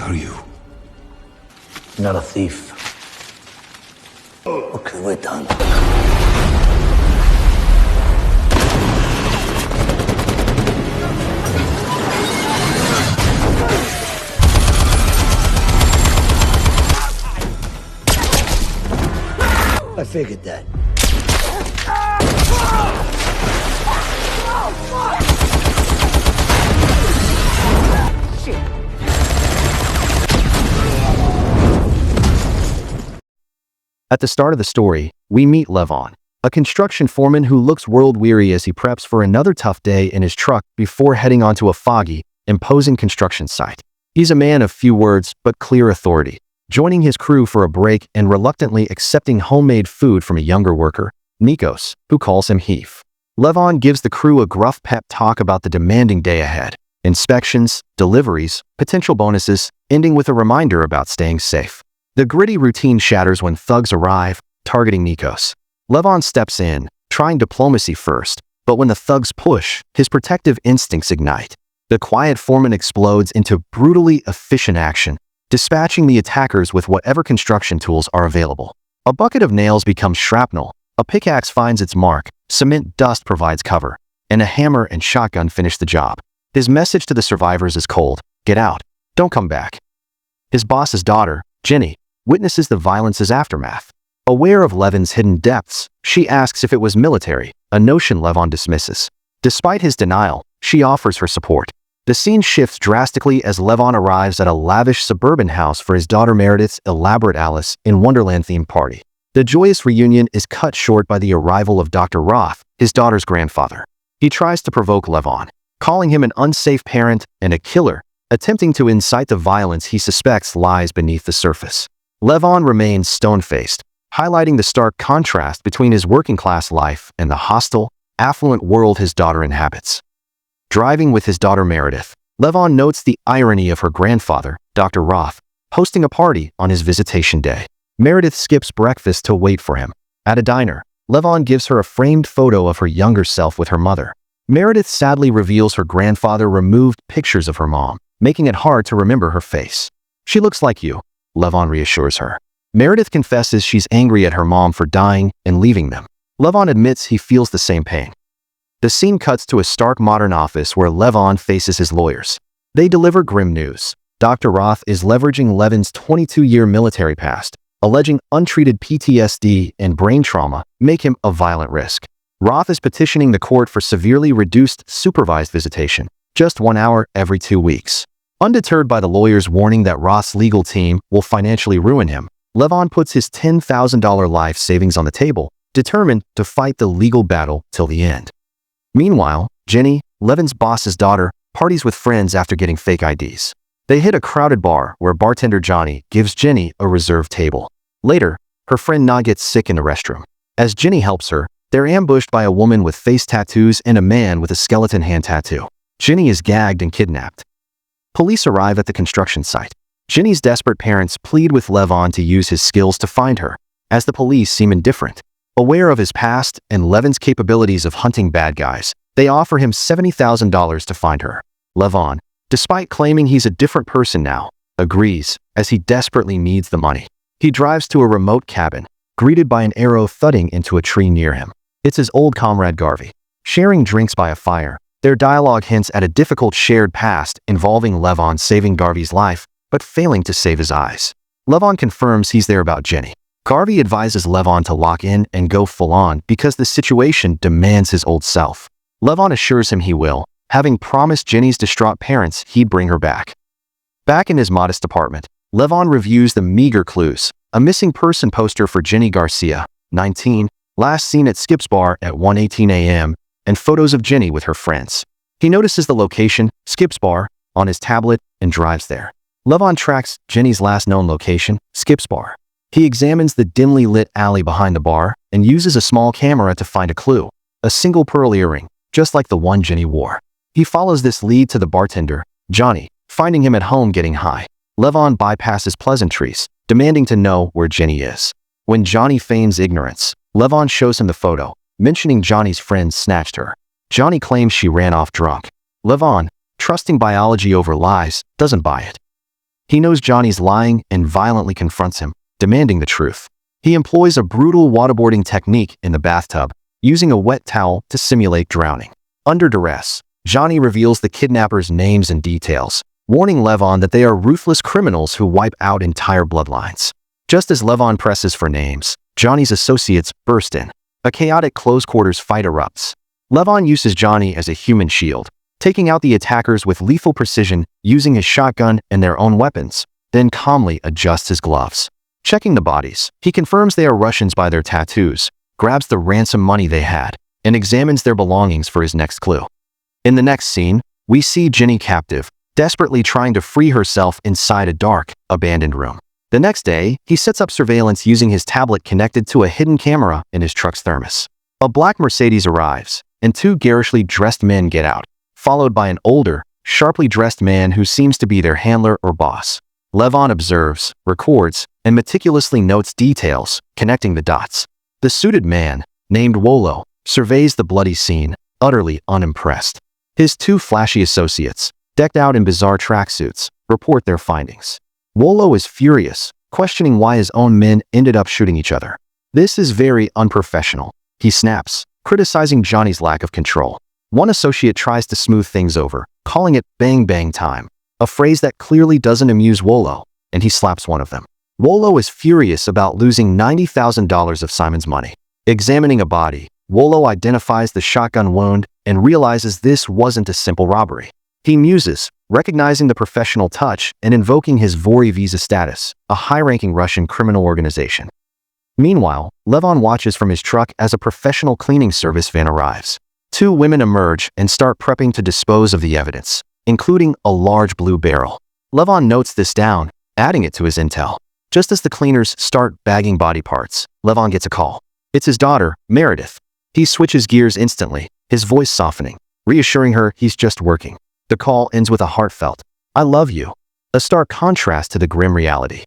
are you? Not a thief. Okay, we're done. I figured that. At the start of the story, we meet Levon, a construction foreman who looks world-weary as he preps for another tough day in his truck before heading onto a foggy, imposing construction site. He's a man of few words but clear authority, joining his crew for a break and reluctantly accepting homemade food from a younger worker, Nikos, who calls him Heath. Levon gives the crew a gruff pep talk about the demanding day ahead: inspections, deliveries, potential bonuses, ending with a reminder about staying safe. The gritty routine shatters when thugs arrive, targeting Nikos. Levon steps in, trying diplomacy first, but when the thugs push, his protective instincts ignite. The quiet foreman explodes into brutally efficient action, dispatching the attackers with whatever construction tools are available. A bucket of nails becomes shrapnel, a pickaxe finds its mark, cement dust provides cover, and a hammer and shotgun finish the job. His message to the survivors is cold: get out, don't come back. His boss's daughter, Jenny, witnesses the violence's aftermath. Aware of Levon's hidden depths, she asks if it was military, a notion Levon dismisses. Despite his denial, she offers her support. The scene shifts drastically as Levon arrives at a lavish suburban house for his daughter Meredith's elaborate Alice in Wonderland-themed party. The joyous reunion is cut short by the arrival of Dr. Roth, his daughter's grandfather. He tries to provoke Levon, calling him an unsafe parent and a killer, attempting to incite the violence he suspects lies beneath the surface. Levon remains stone-faced, highlighting the stark contrast between his working-class life and the hostile, affluent world his daughter inhabits. Driving with his daughter Meredith, Levon notes the irony of her grandfather, Dr. Roth, hosting a party on his visitation day. Meredith skips breakfast to wait for him. At a diner, Levon gives her a framed photo of her younger self with her mother. Meredith sadly reveals her grandfather removed pictures of her mom, making it hard to remember her face. "She looks like you," Levon reassures her. Meredith confesses she's angry at her mom for dying and leaving them. Levon admits he feels the same pain. The scene cuts to a stark modern office where Levon faces his lawyers. They deliver grim news. Dr. Roth is leveraging Levon's 22-year military past, alleging untreated PTSD and brain trauma make him a violent risk. Roth is petitioning the court for severely reduced supervised visitation, just 1 hour every 2 weeks. Undeterred by the lawyer's warning that Roth's legal team will financially ruin him, Levon puts his $10,000 life savings on the table, determined to fight the legal battle till the end. Meanwhile, Jenny, Levon's boss's daughter, parties with friends after getting fake IDs. They hit a crowded bar where bartender Johnny gives Jenny a reserved table. Later, her friend Na gets sick in the restroom. As Jenny helps her, they're ambushed by a woman with face tattoos and a man with a skeleton hand tattoo. Jenny is gagged and kidnapped. Police arrive at the construction site. Jenny's desperate parents plead with Levon to use his skills to find her, as the police seem indifferent. Aware of his past and Levon's capabilities of hunting bad guys, they offer him $70,000 to find her. Levon, despite claiming he's a different person now, agrees, as he desperately needs the money. He drives to a remote cabin, greeted by an arrow thudding into a tree near him. It's his old comrade Garvey. Sharing drinks by a fire, their dialogue hints at a difficult shared past involving Levon saving Garvey's life, but failing to save his eyes. Levon confirms he's there about Jenny. Garvey advises Levon to lock in and go full-on because the situation demands his old self. Levon assures him he will, having promised Jenny's distraught parents he'd bring her back. Back in his modest apartment, Levon reviews the meager clues: a missing person poster for Jenny Garcia, 19, last seen at Skip's bar at 1:18 a.m., and photos of Jenny with her friends. He notices the location, Skip's bar, on his tablet and drives there. Levon tracks Jenny's last known location, Skip's bar. He examines the dimly lit alley behind the bar and uses a small camera to find a clue: a single pearl earring, just like the one Jenny wore. He follows this lead to the bartender, Johnny, finding him at home getting high. Levon bypasses pleasantries, demanding to know where Jenny is. When Johnny feigns ignorance, Levon shows him the photo, mentioning Johnny's friends snatched her. Johnny claims she ran off drunk. Levon, trusting biology over lies, doesn't buy it. He knows Johnny's lying and violently confronts him, demanding the truth. He employs a brutal waterboarding technique in the bathtub, using a wet towel to simulate drowning. Under duress, Johnny reveals the kidnappers' names and details, warning Levon that they are ruthless criminals who wipe out entire bloodlines. Just as Levon presses for names, Johnny's associates burst in. A chaotic close-quarters fight erupts. Levon uses Johnny as a human shield, taking out the attackers with lethal precision using his shotgun and their own weapons, then calmly adjusts his gloves. Checking the bodies, he confirms they are Russians by their tattoos, grabs the ransom money they had, and examines their belongings for his next clue. In the next scene, we see Ginny captive, desperately trying to free herself inside a dark, abandoned room. The next day, he sets up surveillance using his tablet connected to a hidden camera in his truck's thermos. A black Mercedes arrives, and two garishly dressed men get out, followed by an older, sharply dressed man who seems to be their handler or boss. Levon observes, records, and meticulously notes details, connecting the dots. The suited man, named Wolo, surveys the bloody scene, utterly unimpressed. His two flashy associates, decked out in bizarre tracksuits, report their findings. Wolo is furious, questioning why his own men ended up shooting each other. This is very unprofessional, he snaps, criticizing Johnny's lack of control. One associate tries to smooth things over, calling it bang bang time, a phrase that clearly doesn't amuse Wolo, and he slaps one of them. Wolo is furious about losing $90,000 of Simon's money. Examining a body, Wolo identifies the shotgun wound and realizes this wasn't a simple robbery. He muses, recognizing the professional touch and invoking his Vori visa status, a high-ranking Russian criminal organization. Meanwhile, Levon watches from his truck as a professional cleaning service van arrives. Two women emerge and start prepping to dispose of the evidence, including a large blue barrel. Levon notes this down, adding it to his intel. Just as the cleaners start bagging body parts, Levon gets a call. It's his daughter, Meredith. He switches gears instantly, his voice softening, reassuring her he's just working. The call ends with a heartfelt, "I love you," a stark contrast to the grim reality.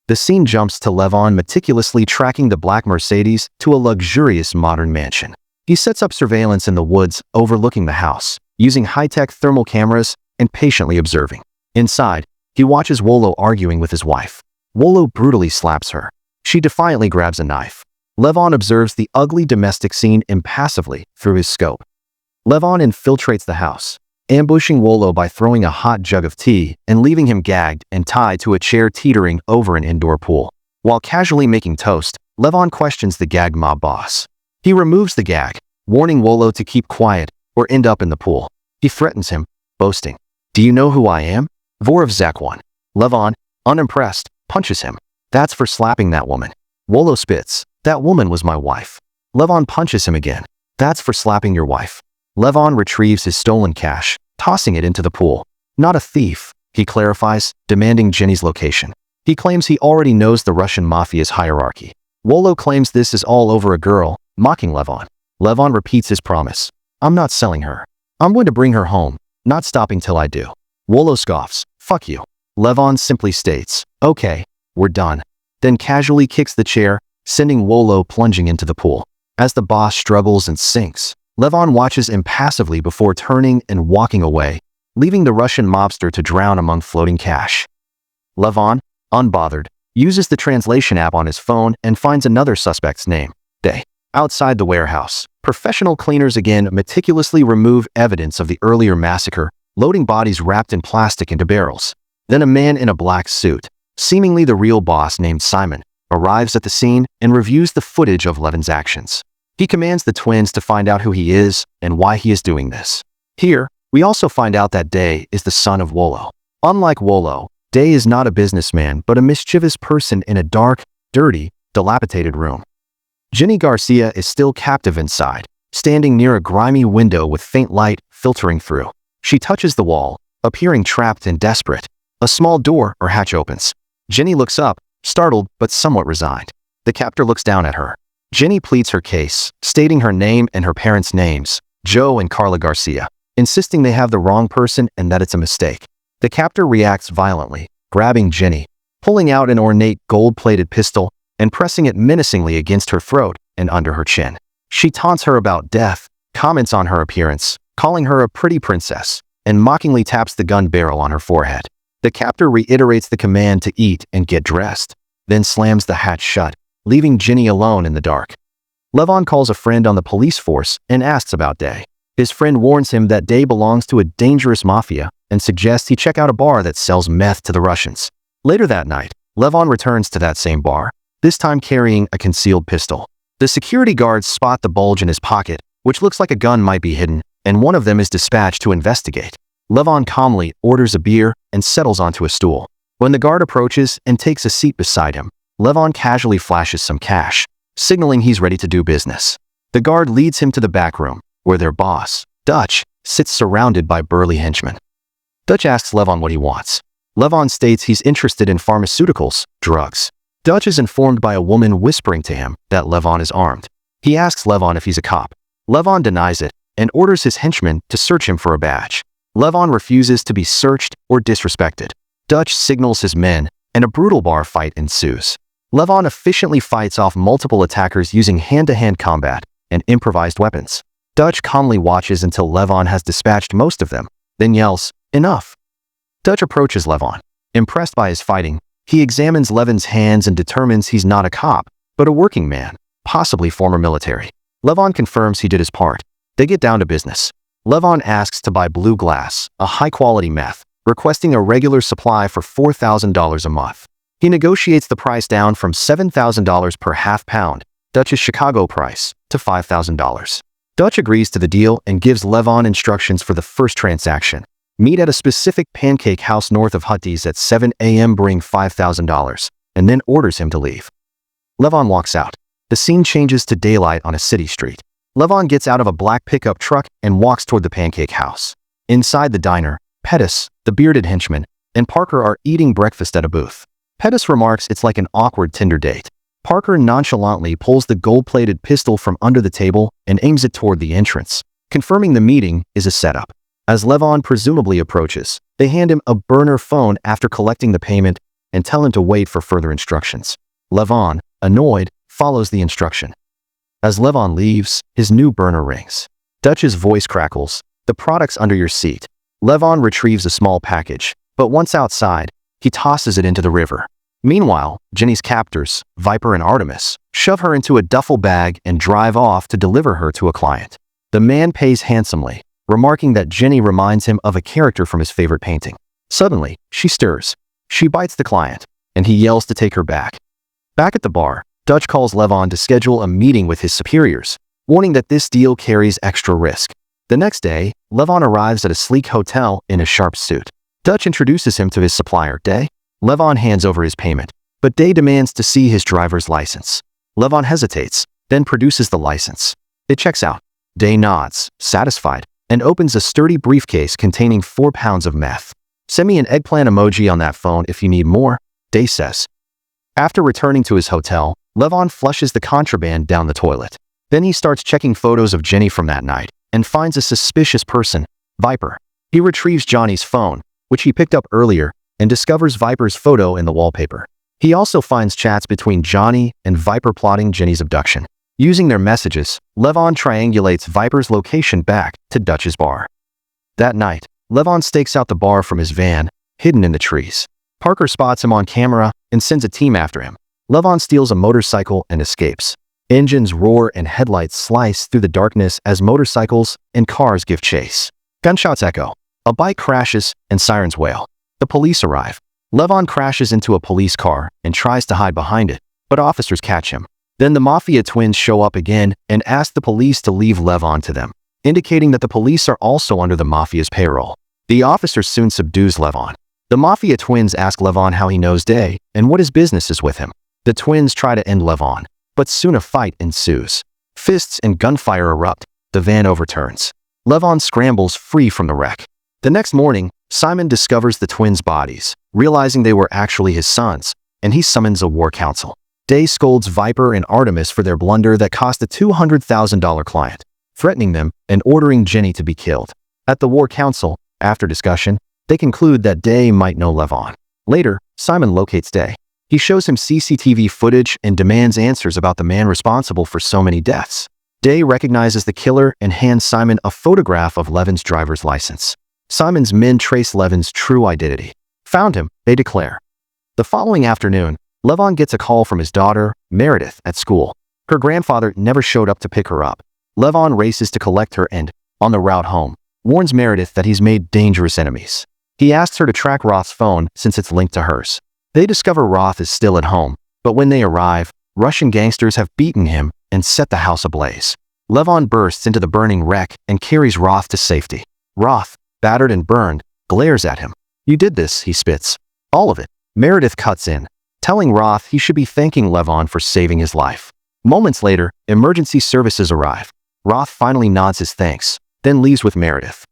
The scene jumps to Levon meticulously tracking the black Mercedes to a luxurious modern mansion. He sets up surveillance in the woods overlooking the house, using high-tech thermal cameras and patiently observing. Inside, he watches Wolo arguing with his wife. Wolo brutally slaps her. She defiantly grabs a knife. Levon observes the ugly domestic scene impassively through his scope. Levon infiltrates the house, ambushing Wolo by throwing a hot jug of tea and leaving him gagged and tied to a chair teetering over an indoor pool. While casually making toast, Levon questions the gag mob boss. He removes the gag, warning Wolo to keep quiet or end up in the pool. He threatens him, boasting, "Do you know who I am? Vorov Zakwan." Levon, unimpressed, punches him. "That's for slapping that woman." Wolo spits, "That woman was my wife." Levon punches him again. "That's for slapping your wife." Levon retrieves his stolen cash, tossing it into the pool. "Not a thief," he clarifies, demanding Ginny's location. He claims he already knows the Russian mafia's hierarchy. Wolo claims this is all over a girl, mocking Levon. Levon repeats his promise. "I'm not selling her. I'm going to bring her home, not stopping till I do." Wolo scoffs, "Fuck you." Levon simply states, "Okay, we're done," then casually kicks the chair, sending Wolo plunging into the pool. As the boss struggles and sinks, Levon watches impassively before turning and walking away, leaving the Russian mobster to drown among floating cash. Levon, unbothered, uses the translation app on his phone and finds another suspect's name, Day. Outside the warehouse, professional cleaners again meticulously remove evidence of the earlier massacre, loading bodies wrapped in plastic into barrels. Then a man in a black suit, seemingly the real boss named Simon, arrives at the scene and reviews the footage of Levon's actions. He commands the twins to find out who he is and why he is doing this. Here, we also find out that Day is the son of Wolo. Unlike Wolo, Day is not a businessman but a mischievous person in a dark, dirty, dilapidated room. Ginny Garcia is still captive inside, standing near a grimy window with faint light filtering through. She touches the wall, appearing trapped and desperate. A small door or hatch opens. Ginny looks up, startled but somewhat resigned. The captor looks down at her. Ginny pleads her case, stating her name and her parents' names, Joe and Carla Garcia, insisting they have the wrong person and that it's a mistake. The captor reacts violently, grabbing Ginny, pulling out an ornate gold-plated pistol and pressing it menacingly against her throat and under her chin. She taunts her about death, comments on her appearance, calling her a pretty princess, and mockingly taps the gun barrel on her forehead. The captor reiterates the command to eat and get dressed, then slams the hatch shut, leaving Ginny alone in the dark. Levon calls a friend on the police force and asks about Day. His friend warns him that Day belongs to a dangerous mafia and suggests he check out a bar that sells meth to the Russians. Later that night, Levon returns to that same bar, this time carrying a concealed pistol. The security guards spot the bulge in his pocket, which looks like a gun might be hidden, and one of them is dispatched to investigate. Levon calmly orders a beer and settles onto a stool. When the guard approaches and takes a seat beside him, Levon casually flashes some cash, signaling he's ready to do business. The guard leads him to the back room, where their boss, Dutch, sits surrounded by burly henchmen. Dutch asks Levon what he wants. Levon states he's interested in pharmaceuticals, drugs. Dutch is informed by a woman whispering to him that Levon is armed. He asks Levon if he's a cop. Levon denies it and orders his henchmen to search him for a badge. Levon refuses to be searched or disrespected. Dutch signals his men, and a brutal bar fight ensues. Levon efficiently fights off multiple attackers using hand-to-hand combat and improvised weapons. Dutch calmly watches until Levon has dispatched most of them, then yells, "Enough!" Dutch approaches Levon. Impressed by his fighting, he examines Levon's hands and determines he's not a cop, but a working man, possibly former military. Levon confirms he did his part. They get down to business. Levon asks to buy blue glass, a high-quality meth, requesting a regular supply for $4,000 a month. He negotiates the price down from $7,000 per half pound, Dutch's Chicago price, to $5,000. Dutch agrees to the deal and gives Levon instructions for the first transaction. Meet at a specific pancake house north of Hutties at 7 a.m. bring $5,000, and then orders him to leave. Levon walks out. The scene changes to daylight on a city street. Levon gets out of a black pickup truck and walks toward the pancake house. Inside the diner, Pettis, the bearded henchman, and Parker are eating breakfast at a booth. Pettis remarks it's like an awkward Tinder date. Parker nonchalantly pulls the gold-plated pistol from under the table and aims it toward the entrance, confirming the meeting is a setup. As Levon presumably approaches, they hand him a burner phone after collecting the payment and tell him to wait for further instructions. Levon, annoyed, follows the instruction. As Levon leaves, his new burner rings. Dutch's voice crackles, "The product's under your seat." Levon retrieves a small package, but once outside, he tosses it into the river. Meanwhile, Ginny's captors, Viper and Artemis, shove her into a duffel bag and drive off to deliver her to a client. The man pays handsomely, remarking that Ginny reminds him of a character from his favorite painting. Suddenly, she stirs. She bites the client, and he yells to take her back. Back at the bar, Dutch calls Levon to schedule a meeting with his superiors, warning that this deal carries extra risk. The next day, Levon arrives at a sleek hotel in a sharp suit. Dutch introduces him to his supplier, Day. Levon hands over his payment, but Day demands to see his driver's license. Levon hesitates, then produces the license. It checks out. Day nods, satisfied, and opens a sturdy briefcase containing 4 pounds of meth. "Send me an eggplant emoji on that phone if you need more," Day says. After returning to his hotel, Levon flushes the contraband down the toilet. Then he starts checking photos of Ginny from that night and finds a suspicious person, Viper. He retrieves Johnny's phone, which he picked up earlier, and discovers Viper's photo in the wallpaper. He also finds chats between Johnny and Viper plotting Ginny's abduction. Using their messages, Levon triangulates Viper's location back to Dutch's bar. That night, Levon stakes out the bar from his van, hidden in the trees. Parker spots him on camera and sends a team after him. Levon steals a motorcycle and escapes. Engines roar and headlights slice through the darkness as motorcycles and cars give chase. Gunshots echo. A bike crashes and sirens wail. The police arrive. Levon crashes into a police car and tries to hide behind it, but officers catch him. Then the mafia twins show up again and ask the police to leave Levon to them, indicating that the police are also under the mafia's payroll. The officer soon subdues Levon. The mafia twins ask Levon how he knows Day and what his business is with him. The twins try to end Levon, but soon a fight ensues. Fists and gunfire erupt. The van overturns. Levon scrambles free from the wreck. The next morning, Simon discovers the twins' bodies, realizing they were actually his sons, and he summons a war council. Day scolds Viper and Artemis for their blunder that cost a $200,000 client, threatening them and ordering Ginny to be killed. At the war council, after discussion, they conclude that Day might know Levon. Later, Simon locates Day. He shows him CCTV footage and demands answers about the man responsible for so many deaths. Day recognizes the killer and hands Simon a photograph of Levon's driver's license. Simon's men trace Levon's true identity. Found him, they declare. The following afternoon, Levon gets a call from his daughter, Meredith, at school. Her grandfather never showed up to pick her up. Levon races to collect her and, on the route home, warns Meredith that he's made dangerous enemies. He asks her to track Roth's phone since it's linked to hers. They discover Roth is still at home, but when they arrive, Russian gangsters have beaten him and set the house ablaze. Levon bursts into the burning wreck and carries Roth to safety. Roth, battered and burned, glares at him. "You did this," he spits. "All of it." Meredith cuts in, telling Roth he should be thanking Levon for saving his life. Moments later, emergency services arrive. Roth finally nods his thanks, then leaves with Meredith.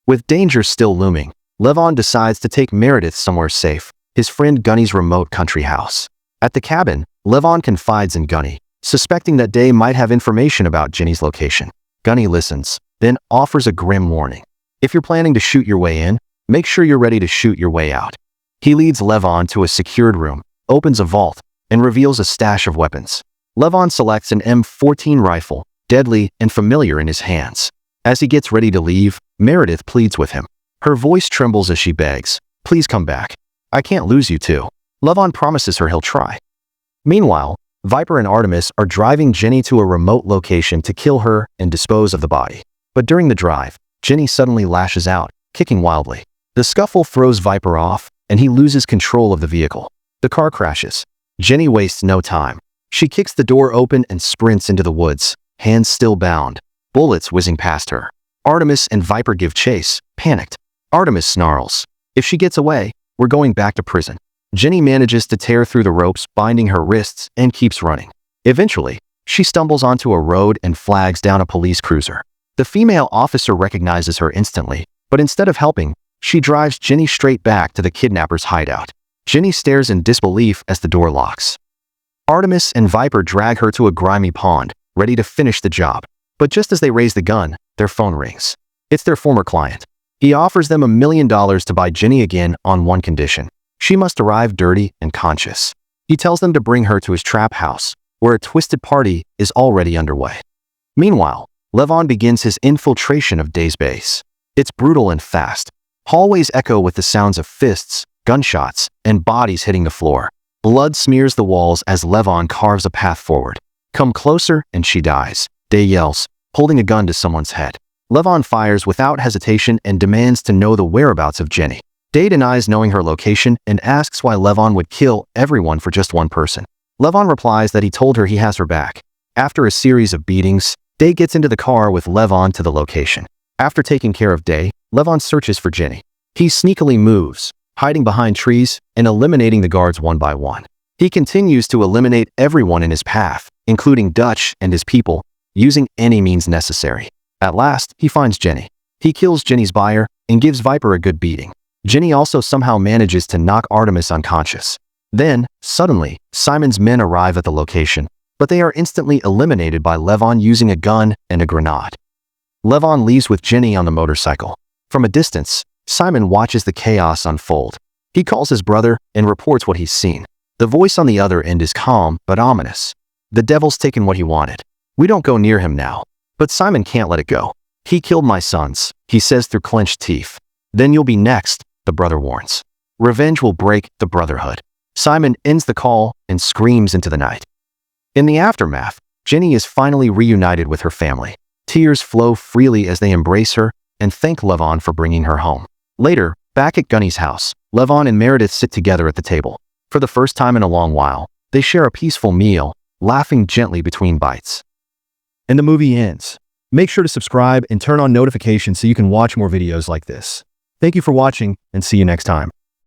With danger still looming, Levon decides to take Meredith somewhere safe, his friend Gunny's remote country house. At the cabin, Levon confides in Gunny, suspecting that Day might have information about Ginny's location. Gunny listens, then offers a grim warning. "If you're planning to shoot your way in, make sure you're ready to shoot your way out." He leads Levon to a secured room, opens a vault, and reveals a stash of weapons. Levon selects an M14 rifle, deadly and familiar in his hands. As he gets ready to leave, Meredith pleads with him. Her voice trembles as she begs, "Please come back. I can't lose you too." Levon promises her he'll try. Meanwhile, Viper and Artemis are driving Ginny to a remote location to kill her and dispose of the body. But during the drive, Ginny suddenly lashes out, kicking wildly. The scuffle throws Viper off, and he loses control of the vehicle. The car crashes. Ginny wastes no time. She kicks the door open and sprints into the woods, hands still bound, bullets whizzing past her. Artemis and Viper give chase, panicked. Artemis snarls, "If she gets away, we're going back to prison." Ginny manages to tear through the ropes binding her wrists and keeps running. Eventually, she stumbles onto a road and flags down a police cruiser. The female officer recognizes her instantly, but instead of helping, she drives Ginny straight back to the kidnapper's hideout. Ginny stares in disbelief as the door locks. Artemis and Viper drag her to a grimy pond, ready to finish the job. But just as they raise the gun, their phone rings. It's their former client. He offers them $1 million to buy Ginny again on one condition. She must arrive dirty and conscious. He tells them to bring her to his trap house, where a twisted party is already underway. Meanwhile, Levon begins his infiltration of Day's base. It's brutal and fast. Hallways echo with the sounds of fists, gunshots, and bodies hitting the floor. Blood smears the walls as Levon carves a path forward. "Come closer," and she dies, Day yells, holding a gun to someone's head. Levon fires without hesitation and demands to know the whereabouts of Ginny. Day denies knowing her location and asks why Levon would kill everyone for just one person. Levon replies that he told her he has her back. After a series of beatings, Day gets into the car with Levon to the location. After taking care of Day, Levon searches for Ginny. He sneakily moves, hiding behind trees and eliminating the guards one by one. He continues to eliminate everyone in his path, including Dutch and his people, using any means necessary. At last, he finds Ginny. He kills Ginny's buyer and gives Viper a good beating. Ginny also somehow manages to knock Artemis unconscious. Then, suddenly, Simon's men arrive at the location, but they are instantly eliminated by Levon using a gun and a grenade. Levon leaves with Ginny on the motorcycle. From a distance, Simon watches the chaos unfold. He calls his brother and reports what he's seen. The voice on the other end is calm but ominous. "The devil's taken what he wanted. We don't go near him now." But Simon can't let it go. "He killed my sons," he says through clenched teeth. "Then you'll be next," the brother warns. "Revenge will break the brotherhood." Simon ends the call and screams into the night. In the aftermath, Ginny is finally reunited with her family. Tears flow freely as they embrace her and thank Levon for bringing her home. Later, back at Gunny's house, Levon and Meredith sit together at the table. For the first time in a long while, they share a peaceful meal, laughing gently between bites. And the movie ends. Make sure to subscribe and turn on notifications so you can watch more videos like this. Thank you for watching, and see you next time.